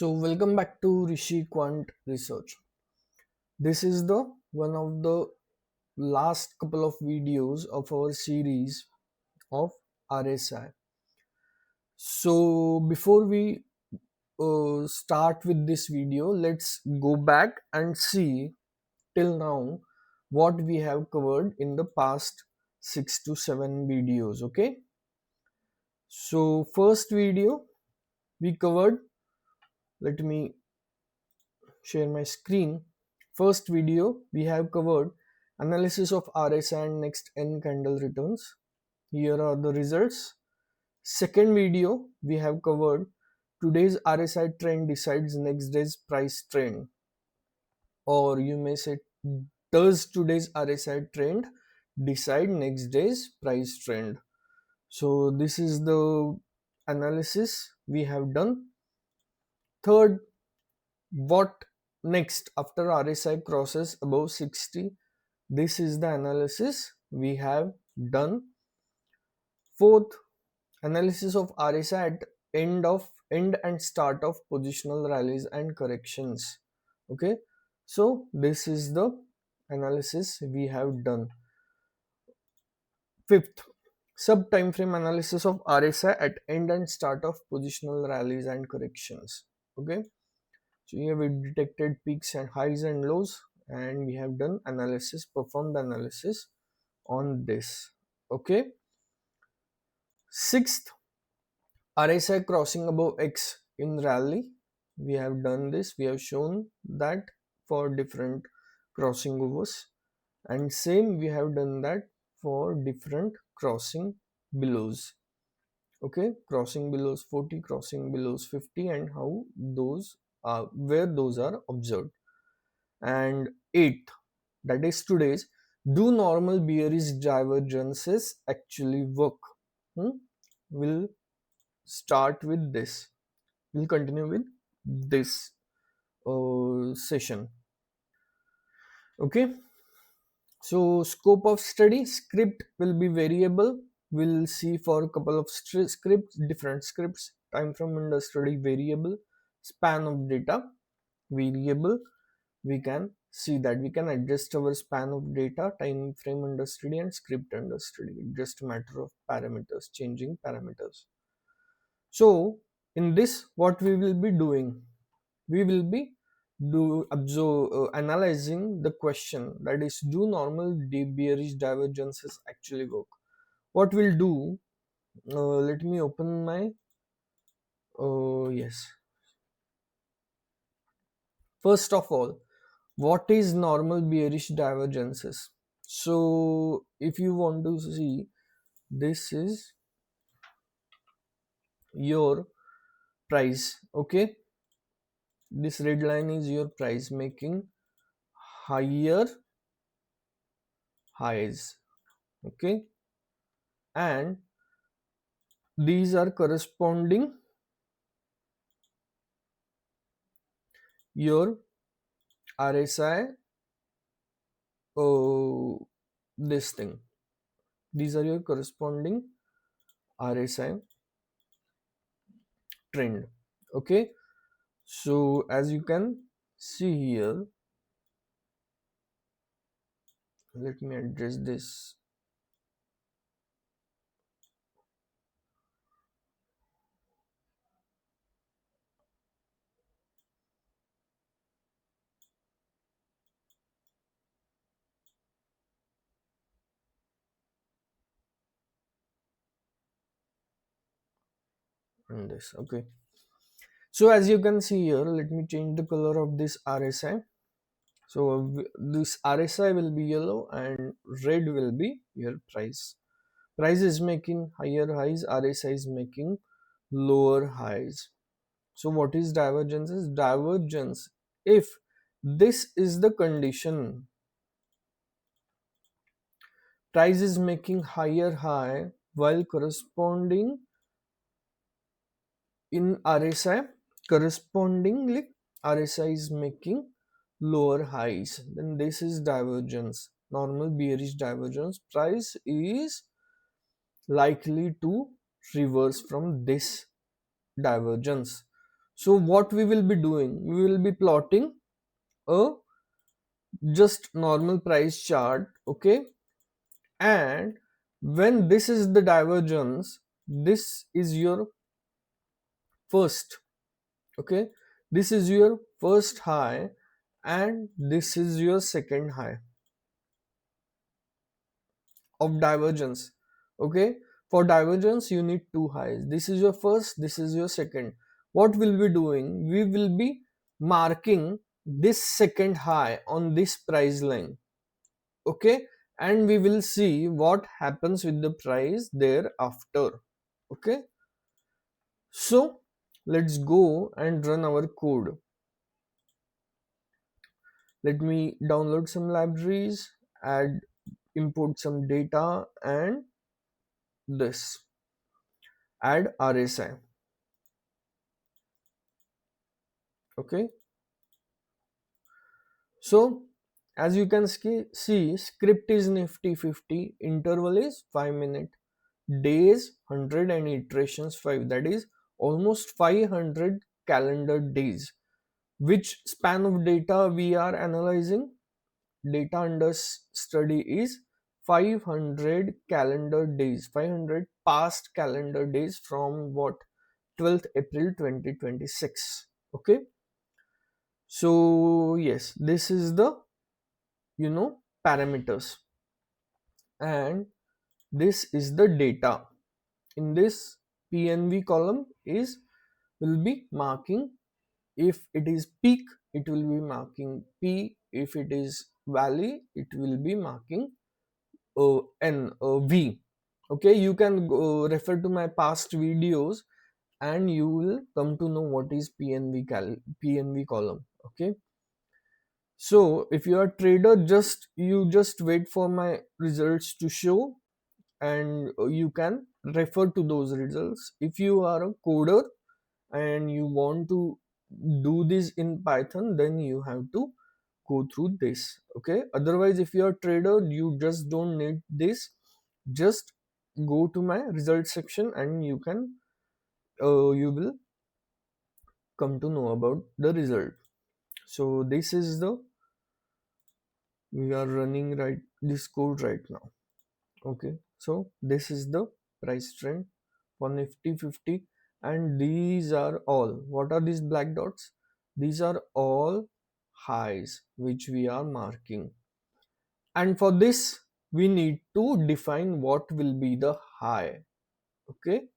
So welcome back to Rishi Quant Research. This is the one of the last couple of videos of our series of RSI. So before we start with this video, let's go back and see till now what we have covered in the past 6 to 7 videos. Okay. So first video we covered. Let me share my screen. First video we have covered analysis of RSI and next N candle returns. Here are the results. Second video we have covered today's RSI trend decides next day's price trend, or you may say, does today's RSI trend decide next day's price trend? So this is the analysis we have done. Third, what next after RSI crosses above 60? This is the analysis we have done. Fourth, analysis of RSI at end and start of positional rallies and corrections. Okay, so this is the analysis we have done. Fifth, sub time frame analysis of RSI at end and start of positional rallies and corrections. Okay, so here we detected peaks and highs and lows, and we have done analysis, performed analysis on this. Okay. Sixth, RSI crossing above X in rally. We have done this. We have shown that for different crossing overs, and same we have done that for different crossing belows. Okay, crossing belows 40, crossing belows 50, and how those are, where those are observed. And eighth, that is today's, do normal bearish divergences actually work? We'll start with this. We'll continue with this session. Okay, so scope of study, script will be variable. We'll see for a couple of scripts, different scripts. Time frame window study variable, span of data variable. We can see that we can adjust our span of data, time frame under study, and script under study. Just a matter of parameters, changing parameters. So in this, what we will be doing, we will be analyzing the question, that is, do normal bearish divergences actually work? What we'll do, let me open my yes. First of all, what is normal bearish divergences? So if you want to see, this is your price. Okay, this red line is your price making higher highs. Okay, and these are corresponding your RSI, this thing, these are your corresponding RSI trend. Okay, so as you can see here, let me address this. And this, okay, so as you can see here, let me change the color of this RSI. So this RSI will be yellow and red will be your price. Price is making higher highs, RSI is making lower highs. So what is divergence? Is divergence if this is the condition, price is making higher high while corresponding in RSI, correspondingly RSI is making lower highs, then this is divergence, normal bearish divergence. Price is likely to reverse from this divergence. So what we will be doing, we will be plotting a just normal price chart, okay? And when this is the divergence, this is your first, okay, this is your first high and this is your second high of divergence, okay? For divergence you need two highs. This is your first, this is your second. What we'll be doing, we will be marking this second high on this price line, okay? And we will see what happens with the price thereafter, okay? So let's go and run our code. Let me download some libraries, add, import some data, and this add RSI, okay? So as you can see, script is nifty 50, interval is 5 minute, days 100, and iterations 5, that is almost 500 calendar days. Which span of data we are analyzing? Data under study is 500 calendar days, 500 past calendar days from what? 12th April 2026, okay? So yes, this is the parameters, and this is the data. In this PNV column is will be marking, if it is peak it will be marking P, if it is valley it will be marking V, okay? You can go refer to my past videos and you will come to know what is PNV column, okay? So if you are trader, you just wait for my results to show, and you can refer to those results. If you are a coder and you want to do this in Python, then you have to go through this, okay? Otherwise, if you are trader, you just don't need this. Just go to my result section and you can you will come to know about the result. So this is the, we are running right this code right now, okay? So this is the price trend for Nifty 50, and these are all, what are these black dots? These are all highs which we are marking, and for this we need to define what will be the high, okay,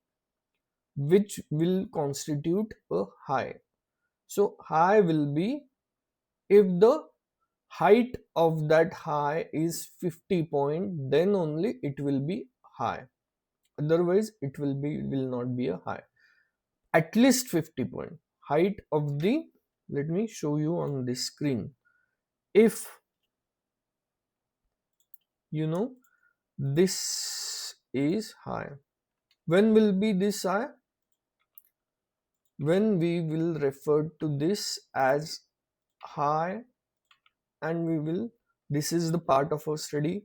which will constitute a high. So high will be if the height of that high is 50 point, then only it will be high. Otherwise it will not be a high. At least 50 point height of the, let me show you on this screen. If this is high, when will be this high? When we will refer to this as high, and we will, this is the part of our study,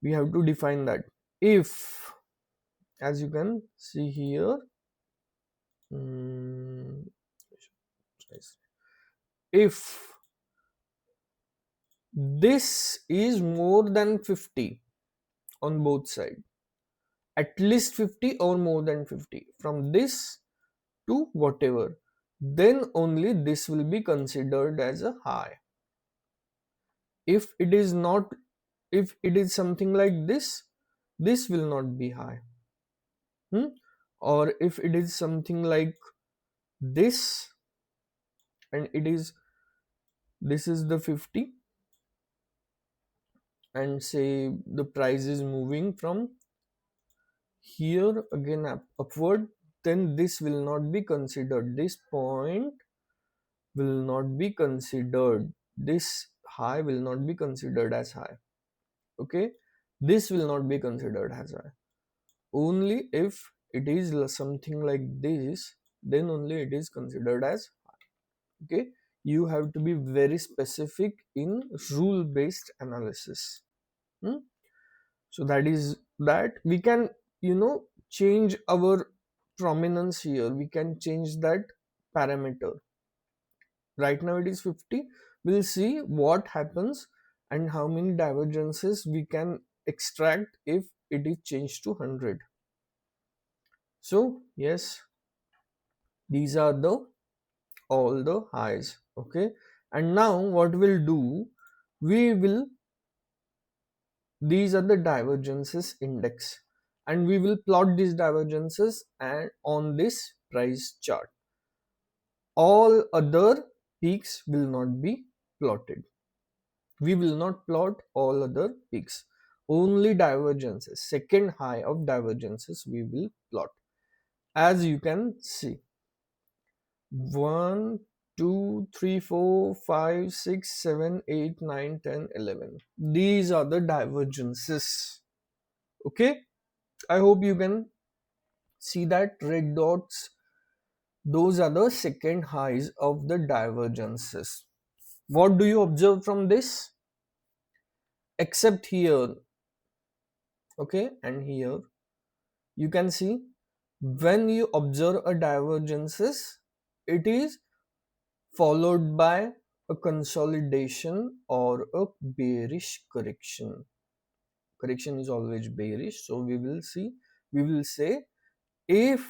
we have to define that. If, as you can see here, if this is more than 50 on both sides, at least 50 or more than 50, from this to whatever, then only this will be considered as a high. If it is not, if it is something like this will not be high. Or if it is something like this, and it is, this is the 50, and say the price is moving from here again upward, then this will not be considered, this point will not be considered, this high will not be considered as high, okay? This will not be considered as high. Only if it is something like this, then only it is considered as high, okay? You have to be very specific in rule based analysis. So that is that. We can change our prominence here, we can change that parameter. Right now it is 50. We'll see what happens and how many divergences we can extract if it is changed to 100. So yes, these are the all the highs. Okay, and now what we'll do, we will, these are the divergences index, and we will plot these divergences and on this price chart. All other peaks will not be plotted. We will not plot all other peaks, only divergences, second high of divergences we will plot. As you can see, 1 2 3 4 5 6 7 8 9 10 11, these are the divergences. Okay, I hope you can see that red dots, those are the second highs of the divergences. What do you observe from this? Except here, okay, and here, you can see when you observe a divergences, it is followed by a consolidation or a bearish correction. Correction is always bearish, so we will see, we will say, if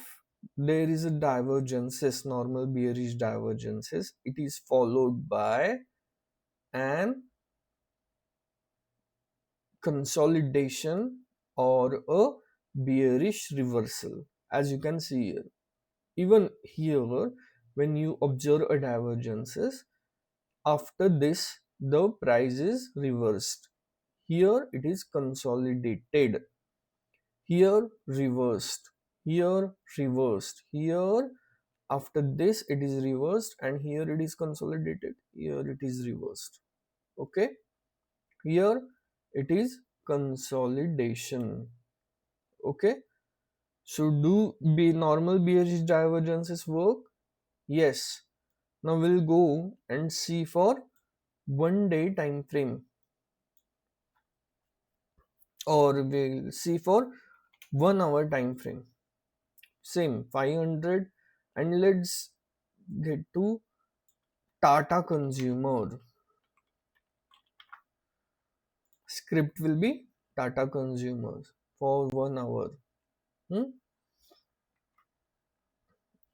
there is a divergences, normal bearish divergences, it is followed by an consolidation or a bearish reversal. As you can see here, even here, when you observe a divergences, after this the price is reversed. Here it is consolidated, here reversed, here reversed, here after this it is reversed, and here it is consolidated, here it is reversed. Okay, here it is consolidation. Okay, so do be normal bearish divergences work? Yes. Now we'll go and see for 1 day time frame, or we'll see for 1 hour time frame. Same 500, and let's get to Tata Consumer. Script will be Tata Consumers for 1 hour. Hmm?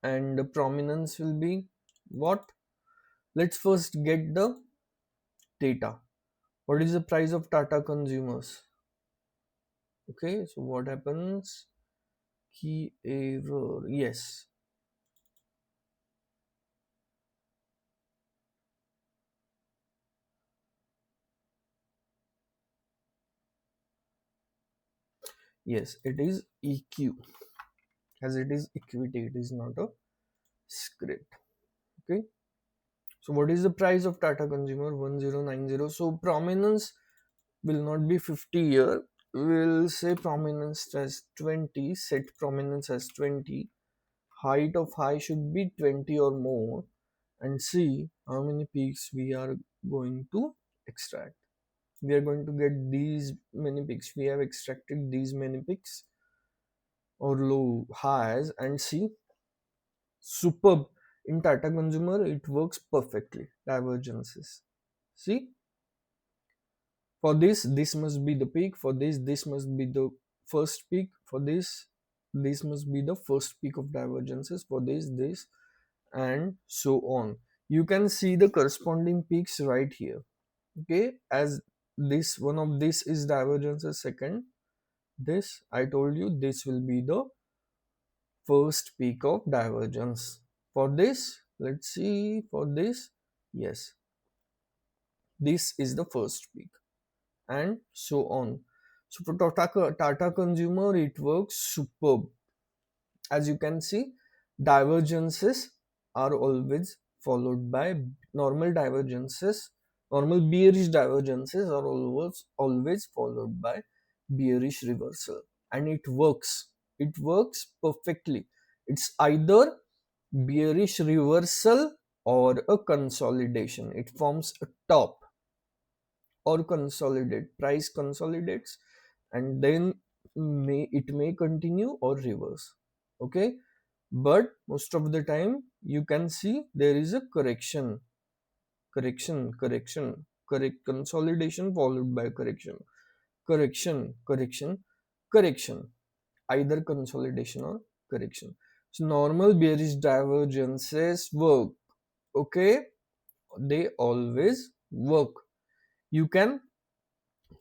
And the prominence will be what? Let's first get the data. What is the price of Tata Consumers? Okay, so what happens? Key error. Yes. Yes, it is EQ, as it is equity, it is not a script. Okay, so what is the price of Tata Consumer? 1090. So prominence will not be 50 here, we'll say prominence as 20, set prominence as 20, height of high should be 20 or more, and see how many peaks we are going to extract. We are going to get these many peaks, we have extracted these many peaks or low highs, and see, superb. In Tata Consumer it works perfectly, divergences. See, for this must be the peak, for this must be the first peak, for this must be the first peak of divergences, for this, and so on. You can see the corresponding peaks right here. Okay, as this one of this is divergences second, this I told you this will be the first peak of divergence. For this, let's see, for this, yes, this is the first peak, and so on. So for Tata Consumer, it works superb. As you can see, divergences are always followed by normal divergences. Normal bearish divergences are always followed by bearish reversal, and it works. It works perfectly. It's either bearish reversal or a consolidation. It forms a top or consolidate, price consolidates, and then it may continue or reverse. Okay, but most of the time you can see there is a correction, correct consolidation followed by correction, correction, either consolidation or correction. So normal bearish divergences work. Okay, they always work. You can,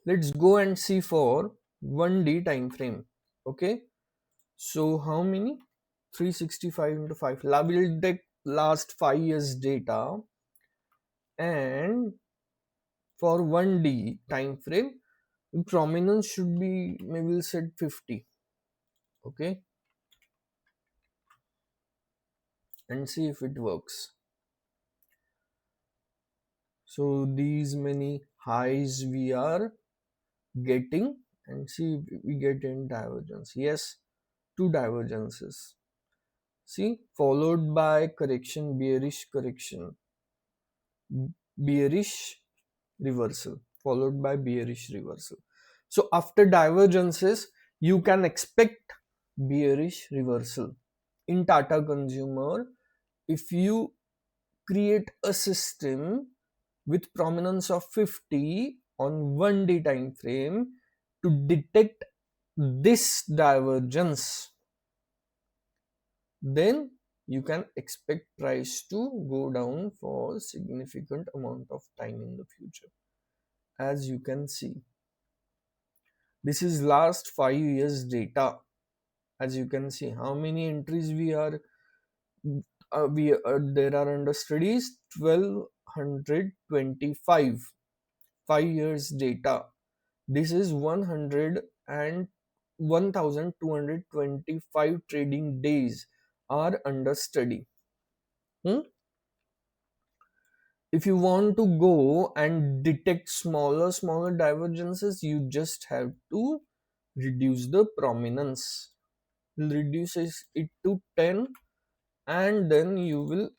let's go and see for 1D time frame. Okay, so how many? 365 into 5. We'll take last 5 years data, and for 1D time frame prominence should be, maybe we'll set 50. Okay, and see if it works. So these many highs we are getting, and see if we get in divergence. Yes, two divergences. See, followed by correction, bearish reversal, followed by bearish reversal. So after divergences, you can expect bearish reversal. In Tata Consumer, if you create a system with prominence of 50 on 1D time frame to detect this divergence, then you can expect price to go down for significant amount of time in the future. As you can see, this is last 5 years data. As you can see, how many entries we are there are under studies, 1225, 5 years data. This is 100 and 1225 trading days are under study. If you want to go and detect smaller divergences, you just have to reduce the prominence. Reduces it to 10, and then you will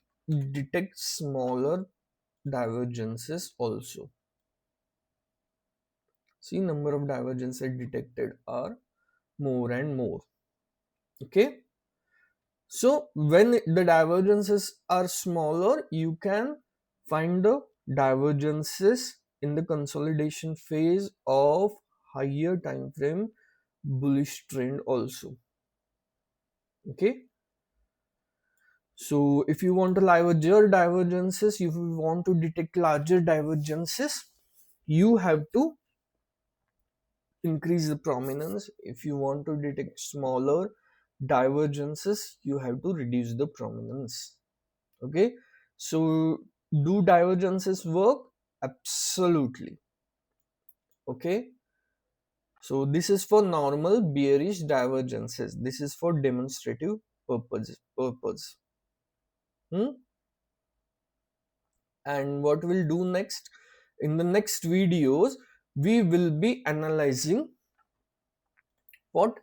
detect smaller divergences also. See, number of divergences detected are more and more. Okay, so when the divergences are smaller, you can find the divergences in the consolidation phase of higher time frame bullish trend also. Okay, so if you want to larger divergences, if you want to detect larger divergences, you have to increase the prominence. If you want to detect smaller divergences, you have to reduce the prominence. Okay, so do divergences work? Absolutely. Okay, so this is for normal bearish divergences. This is for demonstrative purpose. And what we'll do next, in the next videos, we will be analyzing what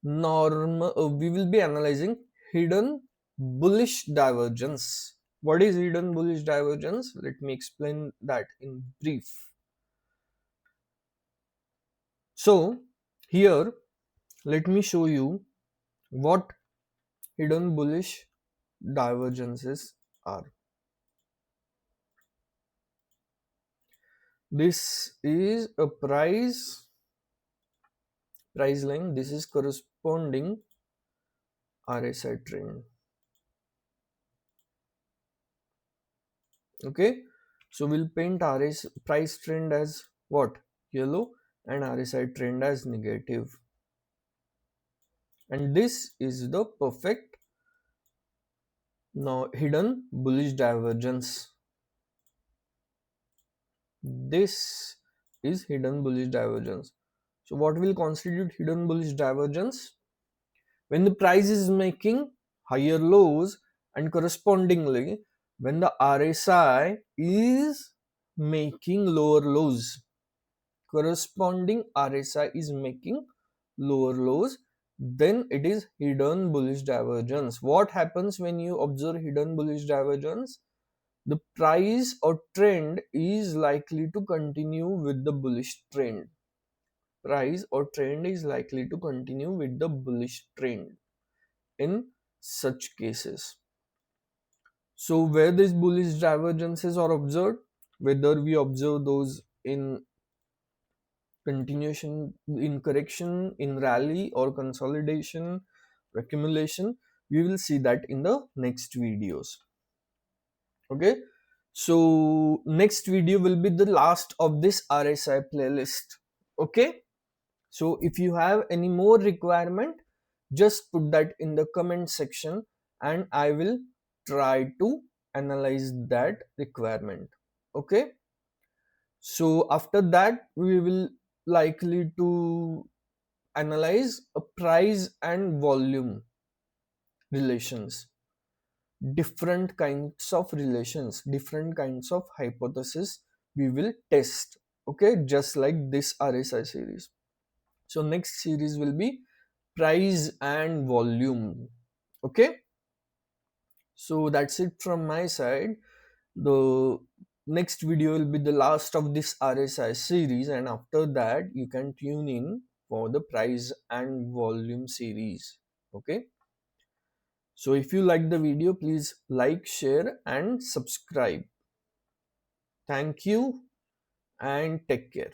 normal we will be analyzing hidden bullish divergence. What is hidden bullish divergence? Let me explain that in brief. So here, let me show you what hidden bullish divergences are. This is a price line. This is corresponding RSI trend. Okay, so we'll paint RSI price trend as what? Yellow, and RSI trend as negative. And this is the perfect now hidden bullish divergence. This is hidden bullish divergence. So what will constitute hidden bullish divergence? When the price is making higher lows, and correspondingly when the RSI is making lower lows, corresponding RSI is making lower lows, then it is hidden bullish divergence. What happens when you observe hidden bullish divergence? The price or trend is likely to continue with the bullish trend. Price or trend is likely to continue with the bullish trend in such cases. So where these bullish divergences are observed, whether we observe those in continuation, in correction, in rally, or consolidation, accumulation, we will see that in the next videos. Okay, so next video will be the last of this RSI playlist. Okay, so if you have any more requirement, just put that in the comment section and I will try to analyze that requirement. Okay, so after that we will likely to analyze a price and volume relations, different kinds of relations, different kinds of hypothesis we will test. Okay, just like this RSI series. So next series will be price and volume. Okay, so that's it from my side. The next video will be the last of this RSI series, and after that you can tune in for the price and volume series. Okay, so if you like the video, please like, share and subscribe. Thank you and take care.